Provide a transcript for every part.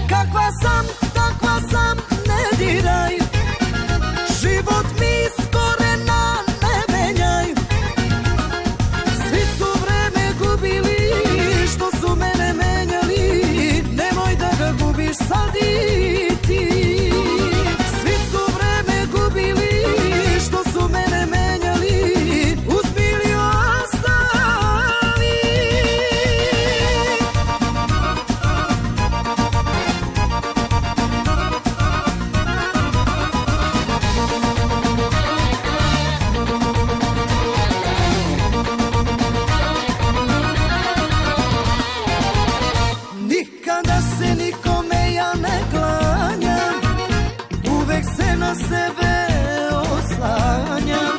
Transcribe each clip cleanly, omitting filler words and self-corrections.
Kakva sam, takva sam, ne diraj. Život mi s korena ne menjaj. Svi su vreme gubili što su mene menjali. Nemoj da ga gubiš sad i ti. Svi su vreme gubili što su mene menjali. Uzmi ili ostavi. Nikada se nikome ja ne klanjam, uvek se na sebe oslanjam.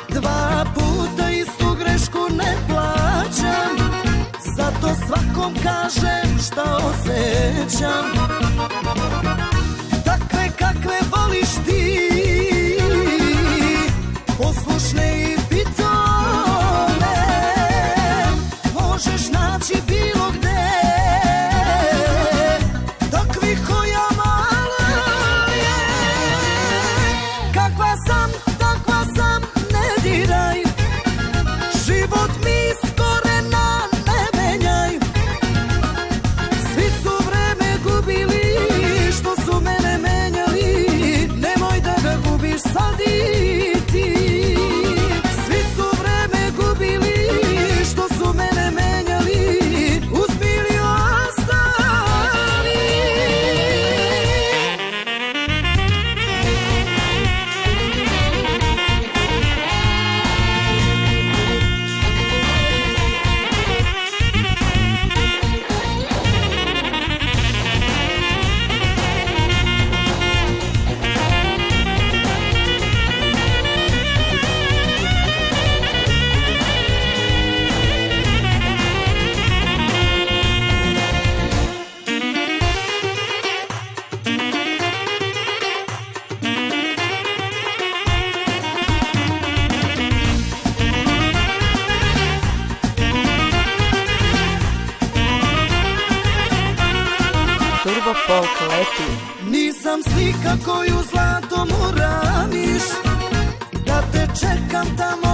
Dva puta istu grešku ne plaćam, zato svakom kažem šta osjećam. Takve kakve voliš ti, poslušne i pitone, možeš naći bilo gde. Takvih koja mala je. Kakva sam, takva sam, ne diraj. Život mi s korena ne menjaj. Svi su vreme gubili što su mene menjali. Nemoj da ga gubiš sad i ti. Svi su vreme gubili što su mene menjali. Uzmi ili ostavi. Turbo Folk leti. Nisam slika koju zlatom uramiš, da te čekam tamo